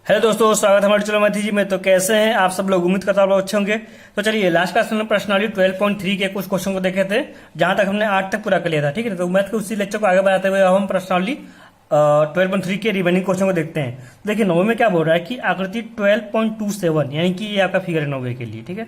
Hello दोस्तों, स्वागत है हमारे चैनल मैथी जी में। तो कैसे हैं आप सब लोग? उम्मीद करता हूं आप लोग अच्छे होंगे। तो चलिए, लास्ट क्लास में प्रश्नावली 12.3 के कुछ क्वेश्चन को देखे थे, जहां तक हमने 8 तक पूरा कर लिया था। ठीक है, तो मैथ के उसी लेक्चर को आगे बढ़ाते हुए हम प्रश्नावली 12.3 के रिमेनिंग क्वेश्चन को देखते हैं। देखिए, नौवे में क्या बोल रहा है कि आकृति 12.27 यानी कि ये आपका फिगर है नौवे के लिए। ठीक है,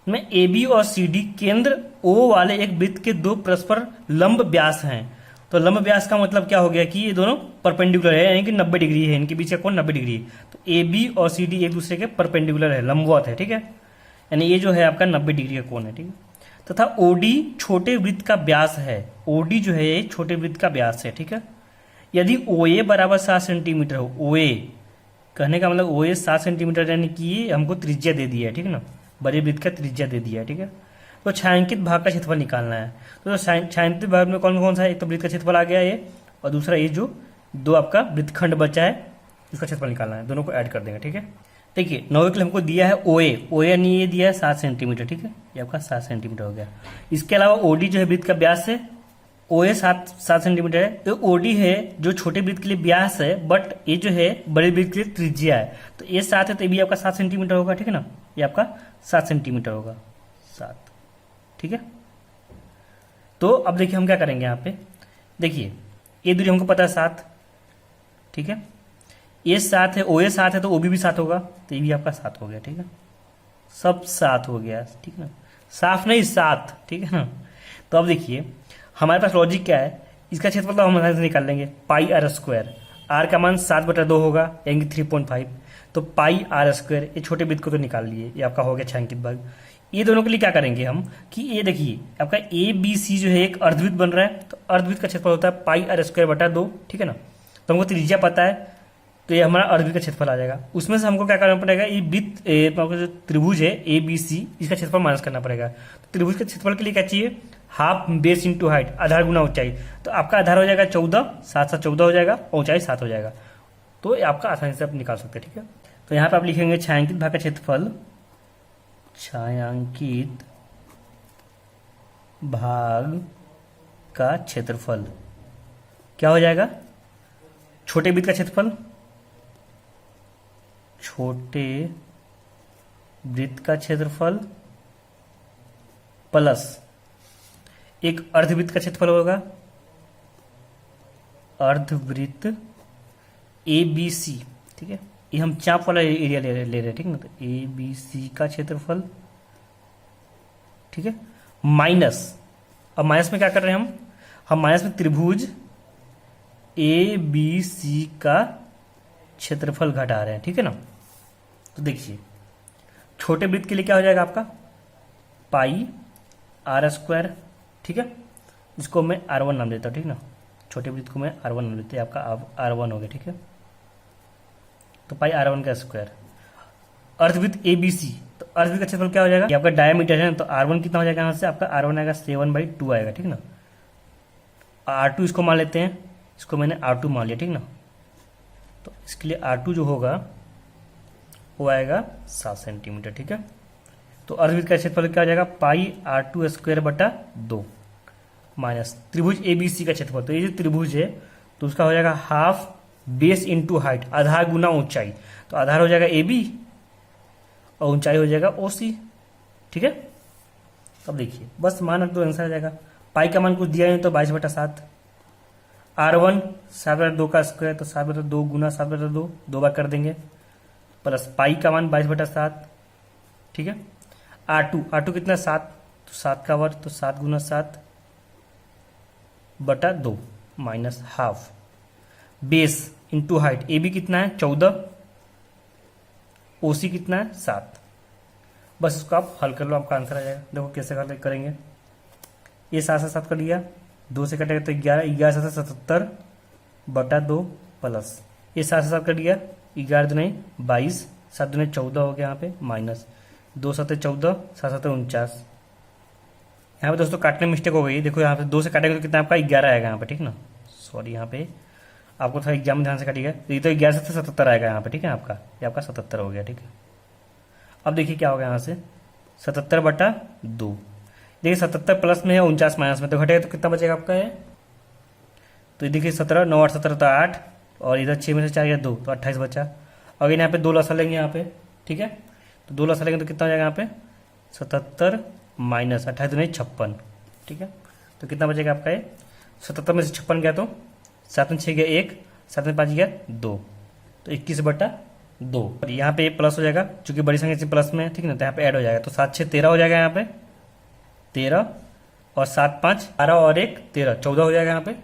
में ए बी और सी डी केंद्र ओ वाले एक वृत्त के दो परस्पर लंब व्यास हैं। तो लंब व्यास का मतलब क्या हो गया कि ये दोनों परपेंडिकुलर है, यानी कि 90 डिग्री है, इनके बीच का कोण 90 डिग्री है। तो ए बी और सी डी एक दूसरे के परपेंडिकुलर है, लंबवत है। ठीक है, यानी ये जो है आपका 90 डिग्री का कोण है। ठीक है, तथा ओडी छोटे वृत्त का व्यास है। ओडी जो है ये छोटे वृत्त का व्यास है। ठीक है, यदि ओ ए बराबर 7 सेंटीमीटर हो, ओ ए कहने का मतलब ओ ए 7 सेंटीमीटर यानी कि हमको त्रिज्या दे दिया है। ठीक है ना, बड़े वृत्त का त्रिज्या दे दिया है। ठीक है, तो छायांकित भाग का क्षेत्रफल निकालना है। तो छायांकित भाग में कौन कौन सा है? एक तो वृत्त का क्षेत्रफल आ गया ये, और दूसरा ये जो दो आपका वृत्तखंड बचा है इसका क्षेत्रफल निकालना है। दोनों को ऐड कर देंगे। ठीक है, देखिए नौवे के लिए हमको दिया है ओ ए यानी ये दिया है 7 सेंटीमीटर। ठीक है, ये आपका 7 सेंटीमीटर हो गया। इसके अलावा ओडी जो है वृत्त का व्यास है, ओ ए 7 सेंटीमीटर है। तो ओडी है जो छोटे वृत्त के लिए व्यास है, बट ये जो है बड़े वृत्त के लिए त्रिज्या है। तो ये 7 है, तो ये भी आपका 7 सेंटीमीटर होगा। ठीक है ना, ये आपका 7 सेंटीमीटर होगा, 7। ठीक है, तो अब देखिए हम क्या करेंगे यहाँ पे। देखिए ये दूरी हमको पता है 7। ठीक है, ये 7 है, ओ ए 7 है, तो ओ भी 7 होगा, तो ये भी आपका 7 हो गया। ठीक है, सब 7 हो गया। ठीक है ना, साफ नहीं 7। ठीक है ना, तो अब देखिए हमारे पास लॉजिक क्या है, इसका क्षेत्रफल तो हम आसानी से निकाल लेंगे। पाई आर स्क्वायर, आर का मान 7/2 होगा, यानी कि 3.5। तो पाई आर स्क्वायर, ये छोटे वृत्त को तो निकाल लिए, ये आपका हो गया छायांकित भाग। ये दोनों के लिए क्या करेंगे हम कि ये देखिए आपका ए बी सी जो है एक अर्धवृत्त बन रहा है, तो अर्धवृत्त का क्षेत्रफल होता है पाई आर स्क्वायर बटा 2। ठीक है ना, तो हमको त्रिज्या पता है, तो ये हमारा अर्धवृत्त का क्षेत्रफल आ जाएगा। उसमें से हमको क्या करना पड़ेगा, ये वृत्त जो त्रिभुज है ए बी सी, इसका क्षेत्रफल माइनस करना पड़ेगा। तो त्रिभुज के क्षेत्रफल के लिए क्या चाहिए? हाफ बेस इंटू हाइट, आधार गुना ऊंचाई। तो आपका आधार हो जाएगा 14, 7 7 14 हो जाएगा, ऊंचाई 7 हो जाएगा। तो ये आपका आसानी से आप निकाल सकते हैं। ठीक है, तो यहाँ पे आप लिखेंगे छायांकित भाग का क्षेत्रफल, छायांकित भाग का क्षेत्रफल क्या हो जाएगा? छोटे वृत्त का क्षेत्रफल, छोटे वृत्त का क्षेत्रफल प्लस एक अर्धवृत्त का क्षेत्रफल होगा, अर्धवृत्त ए बी सी। ठीक है, ये हम चाप वाला एरिया ले रहे हैं। ठीक है ना, तो ए बी सी का क्षेत्रफल। ठीक है, माइनस, अब माइनस में क्या कर रहे हैं हम माइनस में त्रिभुज ए बी सी का क्षेत्रफल घटा रहे हैं। ठीक है ना, तो देखिए छोटे वृत्त के लिए क्या हो जाएगा आपका? पाई आर स्क्वायर। ठीक है, इसको मैं R1 नाम देता हूँ। ठीक है ना, छोटे वृत्त को मैं R1 नाम देते हैं, आपका R1 हो गया। ठीक है, तो पाई R1 का स्क्वायर। अर्धवृत्त ए बी सी, तो अर्धवृत्त का क्षेत्रफल क्या हो जाएगा? ये आपका डायमीटर है, तो R1 कितना हो जाएगा? यहाँ से आपका R1 आएगा 7/2 आएगा। ठीक ना, R2 इसको मान लेते हैं, इसको मैंने R2 मान लिया। ठीक ना, तो इसके लिए R2 जो होगा वो आएगा 7 सेंटीमीटर। ठीक है, तो अर्धवृत्त का क्षेत्रफल क्या हो जाएगा? पाई R2 स्क्वायर बटा 2 माइनस त्रिभुज ए बी सी का क्षेत्रफल। तो ये जो त्रिभुज है तो उसका हो जाएगा हाफ बेस इंटू हाइट, आधार गुना ऊंचाई। तो आधार हो जाएगा ए बी और ऊंचाई हो जाएगा ओ सी। ठीक है, अब देखिए बस मान रख दो, आंसर आ जाएगा। पाई का मान कुछ दिया नहीं, तो 22/7। R1 7/2 का स्क्वायर, तो 7/2 गुना 7/2 2 बार कर देंगे, प्लस पाई का मान 22/7। ठीक है, R2 कितना? 7, तो 7 का वर्ग, तो 7 गुना 7/2 minus half base into height. A B कितना है? 14, ओसी कितना है? 7। बस इसको आप हल कर लो, आपका आंसर आ जाएगा। देखो कैसे हल करेंगे। ये 7 से 7 कर लिया, 2 से कटेगा तो 11, 11 से 77/2 प्लस ये 7 से 7 कर लिया, 11 दूनी 22, 7 दूनी 14 हो गया यहाँ पे, माइनस 2 7 14, 7 7 49। यहाँ पे दोस्तों काटने में मिस्टेक हो गई। देखो यहाँ पे 2 से काटेंगे तो कितना आपका 11 आएगा यहाँ पे। ठीक ना, सॉरी यहाँ पे आपको थोड़ा एग्जाम में ध्यान से काटिएगा। तो ये तो 11 से 77 आएगा यहाँ पे। ठीक है, आपका ये आपका 77 हो गया। ठीक है, अब देखिए क्या होगा यहाँ से 77/2। देखिए 77 प्लस में है, 49 माइनस में, तो घटेगा तो कितना बचेगा आपका है? तो ये देखिए 17, 9 8 17 तो 8, और इधर 6 में से 4 या 2, तो 28 बचा। अगर यहाँ पे 2 लसा लेंगे यहाँ पे, ठीक है, तो 2 लसा लेंगे तो कितना हो जाएगा यहाँ पे 77 माइनस 28 दूनी 56, ठीक है। तो कितना बचेगा आपका ये 77 में से 56 गया तो 7 में 6 गया 1, 7 में 5 गया 2, तो 21/2। और यहाँ पे प्लस हो जाएगा चूंकि बड़ी संख्या से प्लस में है, ठीक है ना, तो यहाँ पे ऐड हो जाएगा। तो 7 6 13 हो जाएगा यहाँ पे 13, और 7 5 12 और 1 13 14 हो जाएगा यहाँ पे।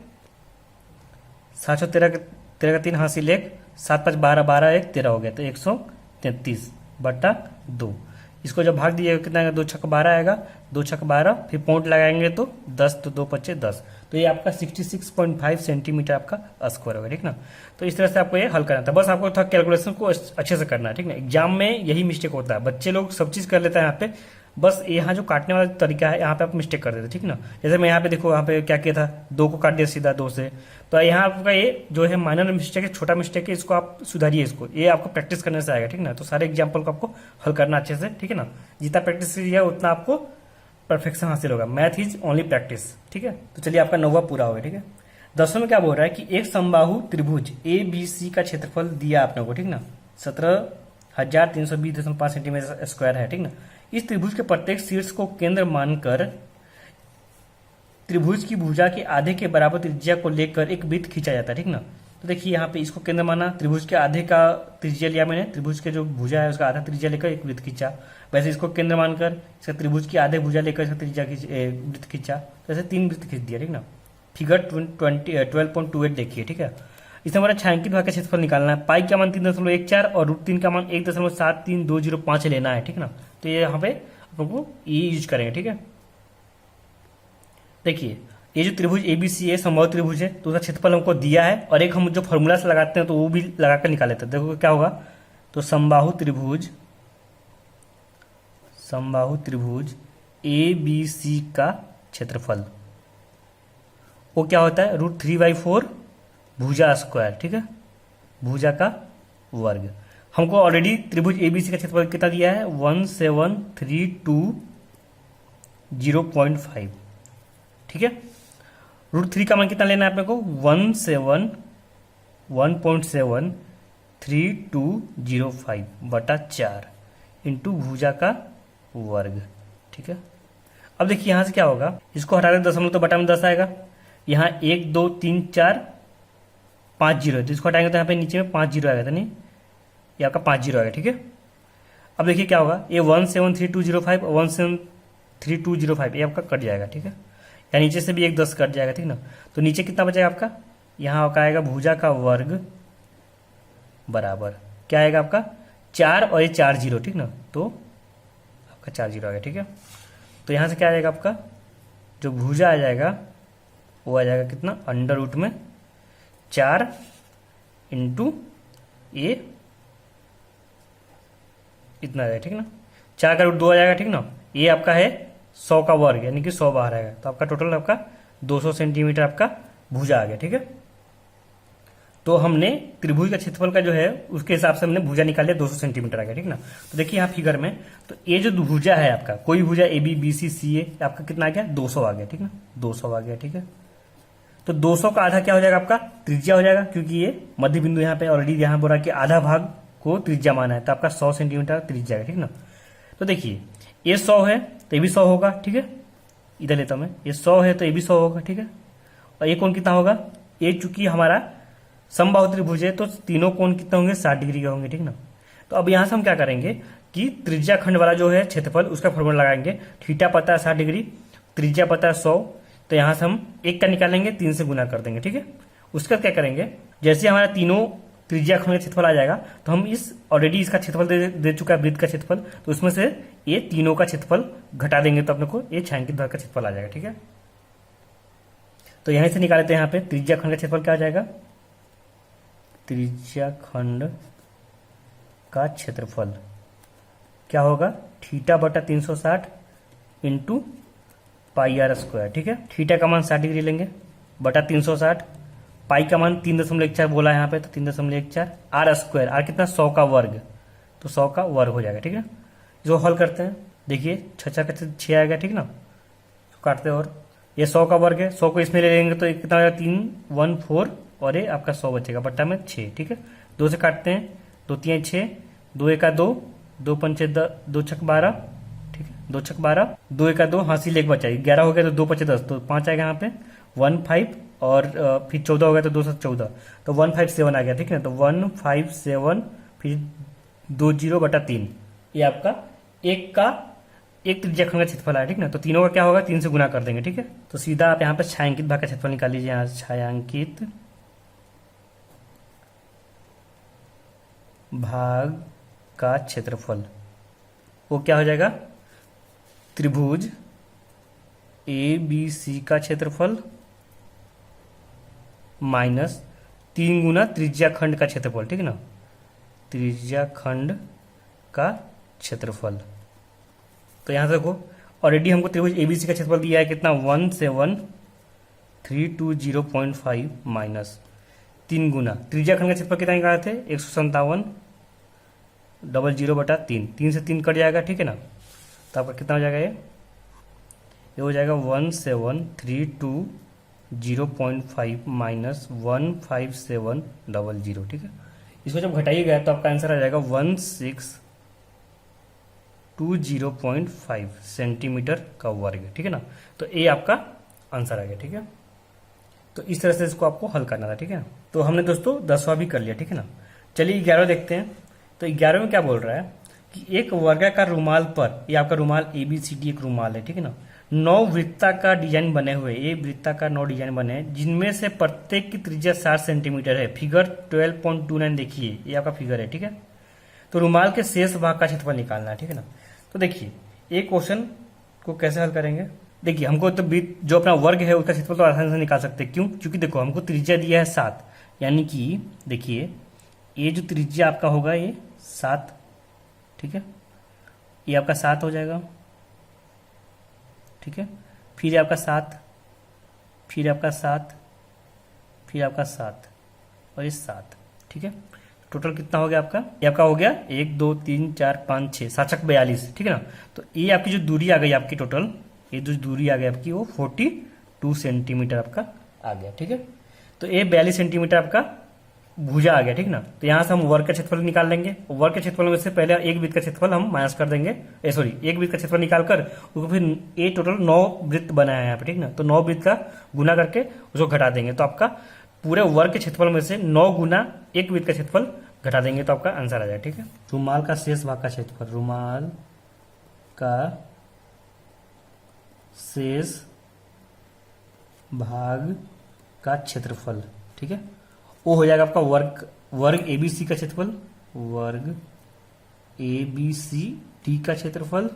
7 6 13 का 3 हासिल 1, 7 5 12 12 1 13 हो गया, तो 133/2। इसको जब भाग दिए कितना आएगा 2 छक्का 12 आएगा, 2 छक्का 12, फिर पॉइंट लगाएंगे तो 10, तो 2 पच्चे 10, तो ये आपका 66.5 सेंटीमीटर आपका स्क्वायर होगा, ठीक ना। तो इस तरह से आपको ये हल करना था, बस आपको थोड़ा कैलकुलेशन को अच्छे से करना है, ठीक ना। एग्जाम में यही मिस्टेक होता है, बच्चे लोग सब चीज कर लेते हैं यहाँ पे, बस यहाँ जो काटने वाला तरीका है यहाँ पे आप मिस्टेक कर देते, ठीक ना। जैसे मैं यहाँ पे देखो, यहाँ पे क्या किया था 2 को काट दिया सीधा 2 से, तो यहाँ आपका ये जो है माइनर मिस्टेक है, छोटा मिस्टेक है, इसको आप सुधारिए, इसको ये आपको प्रैक्टिस करने से आएगा, ठीक ना। तो सारे एग्जाम्पल को आपको हल करना अच्छे से, ठीक है ना। जितना प्रैक्टिस कीजिएगा उतना आपको परफेक्शन हासिल होगा। मैथ इज ओनली प्रैक्टिस, ठीक है। तो चलिए आपका 9वां पूरा हो गया, ठीक है। 10वां में क्या बोल रहा है कि एक समबाहु त्रिभुज ABC का क्षेत्रफल दिया आपने को, ठीक ना, 17,320.5 सेंटीमीटर स्क्वायर है, ठीक ना। इस त्रिभुज के प्रत्येक शीर्ष को केंद्र मानकर त्रिभुज की भुजा के आधे के बराबर त्रिज्या को लेकर एक वृत्त खींचा जाता है, ठीक ना। तो देखिए यहाँ पे इसको केंद्र माना, त्रिभुज के आधे का त्रिज्या लिया मैंने, त्रिभुज के जो भुजा है उसका आधा त्रिज्या लेकर एक वृत्त खींचा। वैसे इसको केंद्र मानकर इसका त्रिभुज की आधे भुजा लेकर इसका त्रिज्या वृत्त खींचा, तो ऐसे 3 वृत्त खींच दिया, ठीक ना। फिगर 12.28 देखिए, ठीक है। इसमें हमारा छायांकित भाग का क्षेत्रफल निकालना है। पाई का मान 3.14 और √3 का मान 1.73205 लेना है, ठीक ना। तो ये यहाँ पे आप लोग को ये यूज करेंगे, ठीक है। देखिए ये जो त्रिभुज ABC है समबाहु त्रिभुज है, तो उसका क्षेत्रफल हमको दिया है, और एक हम जो फॉर्मूला से लगाते हैं तो वो भी लगाकर निकाल लेते हैं। देखो क्या होगा, तो समबाहु त्रिभुज ABC का क्षेत्रफल वो क्या होता है √3/4 भुजा स्क्वायर, ठीक है, भुजा का वर्ग। हमको ऑलरेडी त्रिभुज ABC का क्षेत्रफल कितना दिया है 17320.5, ठीक है। √3 का मान कितना लेना है अपने को 171.3205/4 इंटू भुजा का वर्ग, ठीक है। अब देखिए यहां से क्या होगा, इसको हटा दें दशमलव तो बटा में 10 आएगा, यहाँ 1 2 3 4 5 जीरो है, तो इसको हटाएंगे तो यहाँ पे नीचे में 5 जीरो आएगा, तो नहीं ये आपका 5 जीरो आएगा, ठीक है। अब देखिए क्या होगा, ये 1732005 और 1732005 ये आपका कट जाएगा, ठीक है। या नीचे से भी एक 10 कट जाएगा, ठीक ना। तो नीचे कितना बचेगा आपका, यहाँ आपका आएगा भुजा का वर्ग बराबर क्या आएगा आपका 4 और ये 4 जीरो, ठीक ना, तो आपका 4 जीरो आ गया, ठीक है। तो यहाँ से क्या आ जाएगा आपका जो भुजा आ जाएगा वो आ जाएगा कितना √ में 4 इंटू ये इतना आ जाएगा, ठीक ना। 4 का √2 आ जाएगा, ठीक ना। ये आपका है 100 का वर्ग यानी कि 100 बाहर आएगा, तो आपका टोटल आपका 200 सेंटीमीटर आपका भुजा आ गया, ठीक है। तो हमने त्रिभुज का क्षेत्रफल का जो है उसके हिसाब से हमने भुजा निकाल लिया 200 सेंटीमीटर आ गया, ठीक ना। तो देखिए यहाँ फिगर में, तो ये जो भुजा है आपका कोई भुजा AB BC CA आपका कितना आ गया 200 आ गया, ठीक ना, 200 आ गया, ठीक है। तो 200 का आधा क्या हो जाएगा आपका त्रिज्या हो जाएगा, क्योंकि ये मध्य बिंदु यहाँ पे ऑलरेडी यहाँ बोला कि आधा भाग को त्रिज्या माना है, तो आपका 100 सेंटीमीटर त्रिज्या है, ठीक ना। तो देखिए ये 100 है तो ये भी 100 होगा, ठीक है। इधर लेता हूं मैं, ये 100 है तो ये भी 100 होगा, ठीक है। और ये कोण कितना होगा, ये चूंकि हमारा समबाहु त्रिभुज है तो तीनों कोण कितने होंगे 60 डिग्री के होंगे, ठीक ना। तो अब यहां से हम क्या करेंगे कि त्रिज्या खंड वाला जो है क्षेत्रफल उसका फॉर्मूला लगाएंगे। थीटा पता है 60 डिग्री, त्रिज्या पता है 100, तो यहां से हम 1 का निकालेंगे 3 से गुना कर देंगे, ठीक है। उसके बाद क्या करेंगे, जैसे हमारा तीनों त्रिज्या खंड का क्षेत्रफल आ जाएगा तो हम इस ऑलरेडी इसका क्षेत्रफल दे चुका है वृत्त का क्षेत्रफल, तो उसमें से ये तीनों का क्षेत्रफल घटा देंगे तो अपने को ये छायांकित भाग का क्षेत्रफल आ जाएगा, ठीक है। तो यहीं से निकालते हैं, यहाँ पे त्रिज्या खंड का क्षेत्रफल क्या आ जाएगा, त्रिज्या खंड का क्षेत्रफल क्या होगा θ/360 इंटू πr², ठीक है। थीटा का मान 60 डिग्री लेंगे बटा 360, पाई का मान 3.14 बोला है यहाँ पे, तो 3.14 r², आर कितना 100 का वर्ग, तो 100 का वर्ग हो जाएगा, ठीक है। जो हल करते हैं देखिए 6 आएगा, ठीक ना, तो काटते हैं, और ये 100 का वर्ग है, 100 को इसमें ले लेंगे तो कितना आएगा 314 और ये आपका 100 बचेगा बट्टा में 6, ठीक है। 2 से काटते हैं 2 3 6, 2 1 2, 2 5 2 6 12, ठीक है, 2 6 12, 2 1 2, हासिल एक बचा, 11 हो गया तो 2 5 10, तो 5 आएगा यहाँ पे, 1 5 और फिर 14 हो गया तो 2 7 14, तो 157 आ गया, ठीक है। तो 157 फिर 20/3, ये आपका एक त्रिज्या खंड का क्षेत्रफल है, ठीक ना। तो तीनों का क्या होगा, 3 से गुना कर देंगे, ठीक है। तो सीधा आप यहाँ पे छायांकित भाग का क्षेत्रफल निकाल लीजिए। यहाँ छायांकित भाग का क्षेत्रफल वो क्या हो जाएगा, त्रिभुज ABC का क्षेत्रफल माइनस 3 गुना त्रिज्या खंड का क्षेत्रफल, ठीक है ना, त्रिज्या खंड का क्षेत्रफल। तो यहां से देखो ऑलरेडी हमको त्रिभुज ABC का क्षेत्रफल दिया है कितना, 17320.5 माइनस 3 गुना त्रिज्या खंड का क्षेत्रफल कितना निकाले थे, 157,00/3, 3 से 3 कट जाएगा, ठीक है ना। तो आपका कितना हो जाएगा, ये हो जाएगा 17320.5 माइनस 15700, ठीक है। इसको जब घटाइएगा तो आपका आंसर आ जाएगा 1620.5 सेंटीमीटर का वर्ग, ठीक है ना। तो ये आपका आंसर आ गया, ठीक है। तो इस तरह से इसको आपको हल करना था, ठीक है ना। तो हमने दोस्तों 10वां भी कर लिया, ठीक है ना। चलिए 11 देखते हैं। तो 11 में क्या बोल रहा है कि एक वर्गाकार रुमाल पर, ये आपका रुमाल ABCD एक रुमाल है, ठीक है ना, 9 वृत्ताकार डिजाइन बने हुए, ये वृत्ताकार 9 डिजाइन बने हैं जिनमें से प्रत्येक की त्रिज्या 60 सेंटीमीटर है। फिगर 12.29 देखिए, ये आपका फिगर है, ठीक है। तो रुमाल के शेष भाग का क्षेत्रफल निकालना है, ठीक है ना। तो देखिए एक क्वेश्चन को कैसे हल करेंगे, देखिए हमको तो जो अपना वर्ग है उसका क्षेत्रफल तो आसानी से निकाल सकते हैं, क्यों, क्योंकि देखो हमको त्रिज्या दिया है 7, यानी कि देखिए ये जो त्रिज्या आपका होगा ये 7, ठीक है, ये आपका 7 हो जाएगा, ठीक है। फिर आपका 7, फिर आपका 7, फिर आपका 7 और ये 7, ठीक है। टोटल कितना हो गया आपका, ये आपका हो गया 1 2 3 4 5 6 7 छक 42, ठीक है ना। तो ये आपकी जो दूरी आ गई आपकी टोटल, ये जो दूरी आ गई आपकी वो 42 सेंटीमीटर आपका आ गया, ठीक है। तो ये 42 सेंटीमीटर आपका भुजा आ गया, ठीक ना। तो यहां से हम वर्ग का क्षेत्रफल निकाल लेंगे। वर्ग के क्षेत्रफल में से पहले एक वृत्त का क्षेत्रफल हम माइनस कर देंगे, एक वृत्त का क्षेत्रफल निकालकर उसको फिर ये टोटल 9 वृत्त बनाया है यहाँ पे, ठीक ना। तो 9 वृत्त का गुना करके उसको घटा देंगे, तो आपका पूरे वर्ग के क्षेत्रफल में से 9 गुना एक वृत्त का क्षेत्रफल घटा देंगे तो आपका आंसर आ जाए, ठीक है। रुमाल का शेष भाग का क्षेत्रफल, रुमाल का शेष भाग का क्षेत्रफल, ठीक है, वो हो जाएगा आपका वर्ग ABC का क्षेत्रफल, वर्ग ABCD का क्षेत्रफल,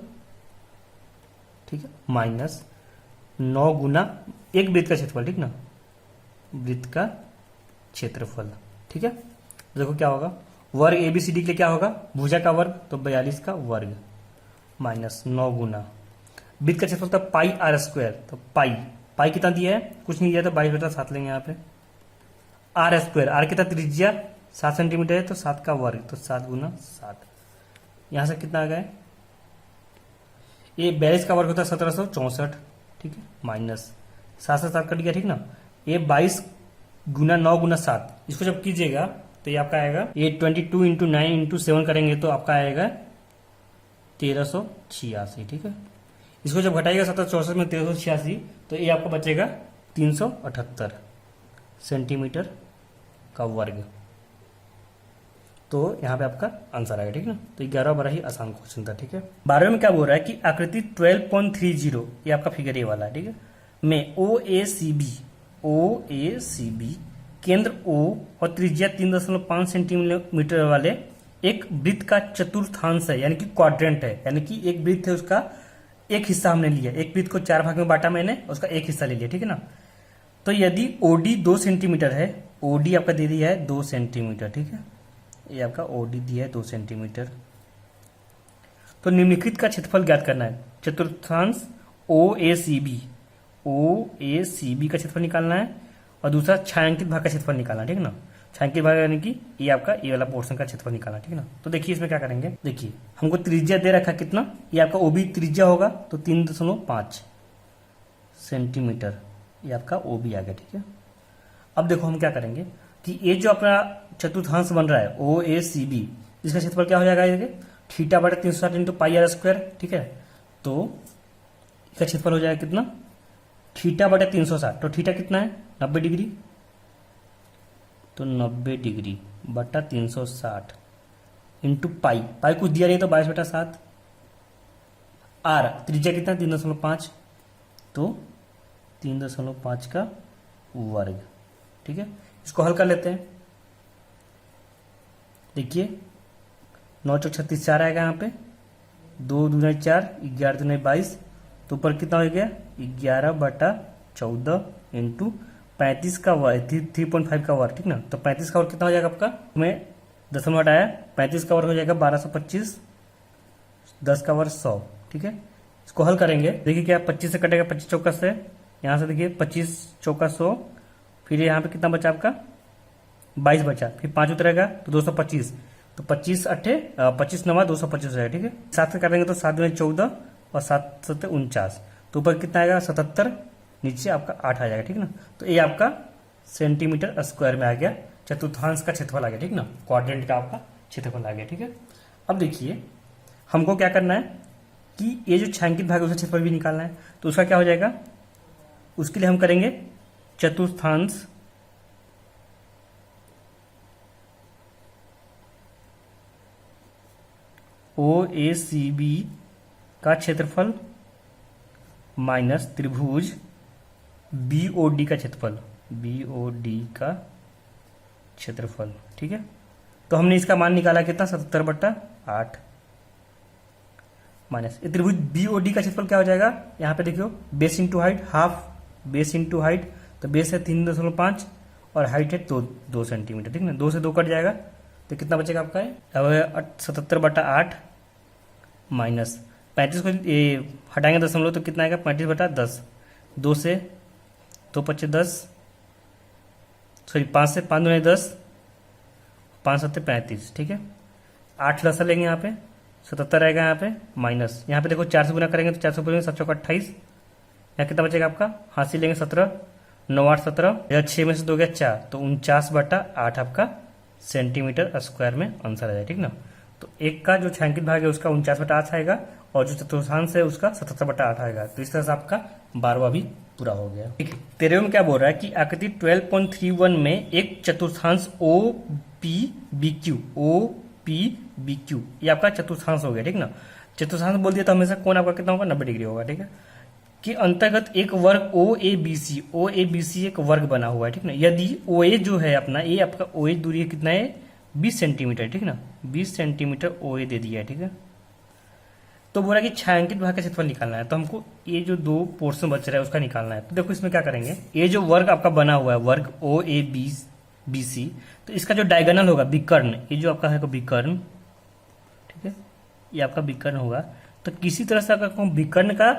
ठीक है, माइनस 9 गुना एक वृत्त का क्षेत्रफल, ठीक ना, वृत्त का क्षेत्रफल, ठीक है। देखो क्या होगा, वर्ग ABCD के लिए क्या होगा, भुजा का वर्ग, तो 42 का वर्ग माइनस 9 गुना वृत्त का क्षेत्रफल था पाई r², तो पाई कितना दिया है, कुछ नहीं दिया, तो 22/7 लेंगे यहाँ पे। r², आर कितना त्रिज्या 7 सेंटीमीटर है, तो 7 का वर्ग, तो 7 गुना 7, यहां से कितना आ गया, ये 42 का वर्ग होता है 1764, ठीक है, माइनस 7 से 7 कट गया, ठीक ना। ये 22 गुना 9 गुना 7, इसको जब कीजिएगा तो ये आपका आएगा, ये 22 इंटू 9 इंटू 7 करेंगे तो आपका आएगा 1386, ठीक है। इसको जब घटाइएगा 1764 में 1386, तो ये आपका बचेगा 378 सेंटीमीटर का वर्ग। तो यहाँ पे आपका आंसर आएगा, ठीक है ना। तो 11 बड़ा ही आसान क्वेश्चन था, ठीक है। 12वें में क्या बोल रहा है कि आकृति 12.30, ये आपका फिगर ये वाला है, ठीक है, में OACB केंद्र O और त्रिज्या 3.5 सेंटीमीटर वाले एक वृत्त का चतुर्थांश है, यानी कि क्वाड्रेंट है, यानी कि एक वृत्त है उसका एक हिस्सा हमने लिया, एक वृत्त को 4 भाग में बांटा मैंने, उसका एक हिस्सा ले लिया, ठीक है ना। तो यदि OD 2 सेंटीमीटर है, OD आपका दे दिया है 2 सेंटीमीटर, ठीक है, ये आपका OD दिया है 2 सेंटीमीटर, तो निम्नलिखित का क्षेत्रफल ज्ञात करना है। चतुर्थांश OACB का क्षेत्रफल निकालना है और दूसरा छायांकित भाग का क्षेत्रफल निकालना है, ठीक है ना। छायांकित भाग यानी कि ये आपका ये वाला पोर्शन का क्षेत्रफल निकालना, ठीक है ना। तो देखिए इसमें क्या करेंगे, देखिए हमको त्रिज्या दे रखा कितना, ये आपका OB त्रिज्या होगा तो 3.5 सेंटीमीटर, ये आपका OB आ गया, ठीक है। अब देखो हम क्या करेंगे कि ये जो अपना चतुर्थांश बन रहा है ओ ए सी बी, इसका क्षेत्रफल क्या हो जाएगा, ये थीटा बटा 360 इंटू पाई आर स्क्वायर, ठीक है। तो इसका क्षेत्रफल हो जाएगा कितना, थीटा बटा 360, तो थीटा कितना है 90 डिग्री, तो 90 डिग्री बटा 360 इंटू पाई, पाई कुछ दिया नहीं तो 22/7, आर त्रिज्या कितना 3.5, तो 3.5 का वर्ग, ठीक है। इसको हल कर लेते हैं, देखिए 9 चौक 36 4 आएगा यहाँ पे, 2 दूना 4, 11 दूना 22, तो ऊपर कितना हो गया 11/14 इंटू 35 का वर्ग, 3.5 का वर्ग, ठीक ना। तो 35 का वर्ग कितना हो जाएगा आपका, हमें दशमलव हटाया, 35 का वर्ग हो जाएगा 1225, 10 का वर्ग 100, ठीक है। इसको हल करेंगे, देखिए क्या 25 से कटेगा, 25 चौका से, यहाँ से देखिए 25 चौका 100, फिर यहाँ पे कितना बचा आपका 22 बचा, फिर 5 उतरेगा तो 225, तो 25 अट्ठे 25 9 225 है, ठीक है। 7 से करेंगे तो 7 दूनी 14 और 7 7 49, तो ऊपर कितना आएगा 77, नीचे आपका 8 आ जाएगा, ठीक ना। तो ये आपका सेंटीमीटर स्क्वायर में आ गया, चतुर्थांश का क्षेत्रफल आ गया, ठीक ना, क्वाड्रेंट का आपका क्षेत्रफल आ गया, ठीक है। अब देखिए हमको क्या करना है कि ये जो छायांकित भाग है उसका क्षेत्रफल भी निकालना है, तो उसका क्या हो जाएगा, उसके लिए हम करेंगे चतुर्थांश ओ ए सी बी का क्षेत्रफल माइनस त्रिभुज बी ओ डी का क्षेत्रफल, बी ओ डी का क्षेत्रफल, ठीक है। तो हमने इसका मान निकाला कितना 77/8 माइनस त्रिभुज बी ओ डी का क्षेत्रफल क्या हो जाएगा, यहाँ पे देखियो base into height, half base into height, तो बेस है 3.5 और हाइट है 2 सेंटीमीटर, ठीक ना। 2 से 2 कट जाएगा तो कितना बचेगा आपका, अब 77/8 माइनस 35 को हटाएंगे दशमलव तो कितना आएगा 35/10, 2 से 2 पच्चे 10, सॉरी 5 से 5 दूनी 10, 5 7 35, ठीक है। 8 लसा लेंगे यहाँ पे 77 आएगा यहाँ पे, माइनस यहाँ पे देखो 4 से गुना करेंगे तो 4 से बोलेंगे 7 चौका 28, यहाँ कितना बचेगा आपका, हासिल लेंगे 17, 9 8 17, या 6 में से 2 गया 4, तो 49/8 आपका सेंटीमीटर स्क्वायर में आंसर आ जाए, ठीक ना। तो एक का जो छायांकित भाग है उसका 49/8 आएगा और जो चतुर्थांश है उसका 77/8 आएगा। तो इस तरह से आपका 12वां भी पूरा हो गया, ठीक है। 13वें में क्या बोल रहा है कि आकृति 12.31 में एक चतुर्थांश O P B Q, O P B Q, ये आपका चतुर्थांश हो गया, ठीक ना। चतुर्थांश बोल दिया तो हमेशा कोण आपका कितना होगा 90 डिग्री होगा, ठीक है। कि अंतर्गत एक वर्ग ओ A B C, O A B C एक वर्ग बना हुआ है, ठीक ना। यदि ओ ए जो है अपना, ये आपका ओ ए दूरी है कितना है 20 सेंटीमीटर, ठीक ना, 20 सेंटीमीटर ओ ए दे दिया है, ठीक है। तो बोला कि छायांकित भाग का क्षेत्रफल निकालना है, तो हमको ये जो 2 पोर्शन बच रहा है उसका निकालना है। तो देखो इसमें क्या करेंगे, ये जो वर्ग आपका बना हुआ है वर्ग ओ ए बी सी, तो इसका जो डायगोनल होगा विकर्ण, ये जो आपका है विकर्ण, ठीक है, ये आपका विकर्ण होगा। तो किसी तरह से अगर विकर्ण का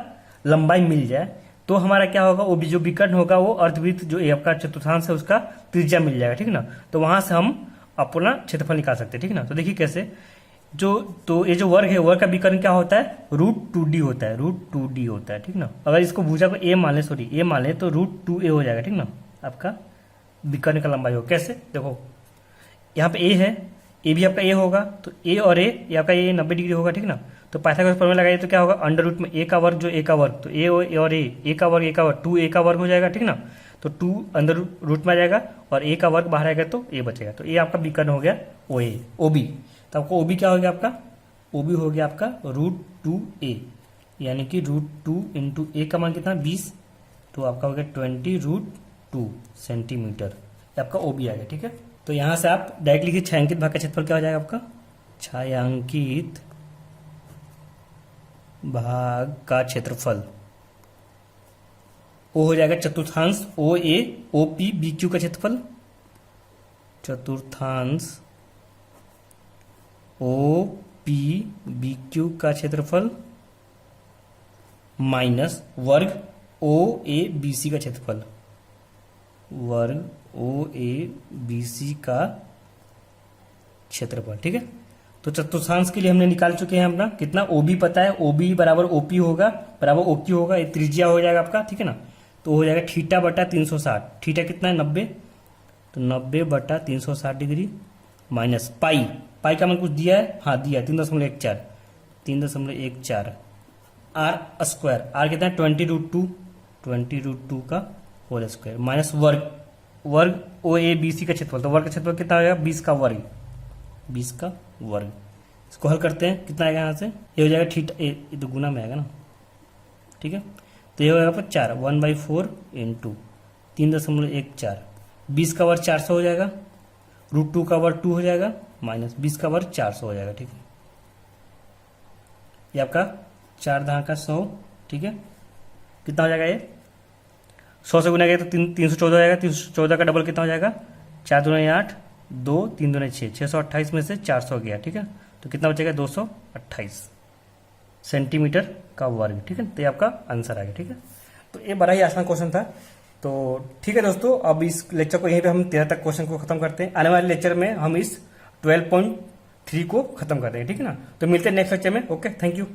लंबाई मिल जाए तो हमारा क्या होगा, वो जो विकर्ण होगा वो अर्धवृत्त जो ये आपका चतुर्थांश है उसका त्रिज्या मिल जाएगा, ठीक ना। तो वहां से हम अपना क्षेत्रफल निकाल सकते हैं, ठीक ना। तो देखिए कैसे, तो ये जो वर्ग है वर्ग का विकर्ण क्या होता है √2d होता है, √2d होता है, ठीक ना। अगर इसको भुजा को ए मान ले, सॉरी ए मान ले, तो √2a हो जाएगा, ठीक ना। आपका विकर्ण का लंबाई हो कैसे, देखो यहाँ पे ए है, ए भी आपका ए होगा, तो ए और ए आपका ये 90 डिग्री होगा, ठीक ना। तो पाइथागोरस प्रमेय लगाइए तो क्या होगा, अंडर रूट में ए का वर्ग जो ए का वर्ग, तो ए और ए का वर्ग 2a का वर्ग हो जाएगा, ठीक ना। तो 2 अंदर रूट में आ जाएगा और ए का वर्ग बाहर आएगा तो ए बचेगा। तो ये आपका विकर्ण हो गया ओ ए, ओ बी। तो आपको ओ बी क्या हो गया आपका, ओ बी हो गया आपका √2a, यानी कि √2 इंटू ए का मान कितना 20, तो आपका हो गया 20√2 सेंटीमीटर, आपका ओ बी आ गया, ठीक है। तो यहां से आप डायरेक्ट लिखिए छायांकित भाग का क्षेत्रफल क्या हो जाएगा आपका, छायांकित भाग का क्षेत्रफल वो हो जाएगा चतुर्थांश ओ ए ओ पी बी क्यू का क्षेत्रफल, चतुर्थांश ओ पी बी क्यू का क्षेत्रफल माइनस वर्ग ओ ए बी सी का क्षेत्रफल, वर्ग ओ ए बी सी का क्षेत्रफल, ठीक है। तो चतुर्थांश के लिए हमने निकाल चुके हैं अपना कितना, ओ बी पता है, ओ बी बराबर ओ पी होगा बराबर ओ क्यू होगा, ये त्रिज्या हो जाएगा आपका, ठीक है ना। तो हो जाएगा थीटा बटा 360, थीटा कितना है 90, तो 90/360 डिग्री माइनस पाई, पाई का मैंने कुछ दिया है, हाँ दिया है 3.14, 3.14 आर स्क्वायर, आर कितना है 20√2 का होल स्क्वायर माइनस वर्ग, वर्ग ओ ए बी सी का क्षेत्रफल, तो वर्ग का क्षेत्रफल कितना आएगा 20 का वर्ग, 20 का वर्ग। इसको हल करते हैं, कितना आएगा यहाँ से, ये हो जाएगा थीटा, ये तो गुना में आएगा ना, ठीक है, तो ये हो जाएगा 4 1/4 इंटू 3.14, 20 का वर्ग 400 हो जाएगा, √2 का वर्ग 2 हो जाएगा, माइनस 20 का वर्ग 400 हो जाएगा, ठीक है, ये आपका 4 दहा का 100, ठीक है, कितना हो जाएगा ये 100 से गुना गया तो 314 हो जाएगा, 314 का डबल कितना हो जाएगा 4 दूनी 8, 2 3 दूनी 6, 628 में से 400 गया, ठीक है, तो कितना बचेगा 228 सेंटीमीटर का वर्ग, ठीक है, तो ये आपका आंसर आ गया, ठीक है। तो ये बड़ा ही आसान क्वेश्चन था। तो ठीक है दोस्तों, अब इस लेक्चर को यहीं पे हम 13 तक क्वेश्चन को खत्म करते हैं। आने वाले लेक्चर में हम इस 12.3 को खत्म कर देंगे, ठीक है ना। तो मिलते हैं नेक्स्ट लेक्चर में। Okay, thank you.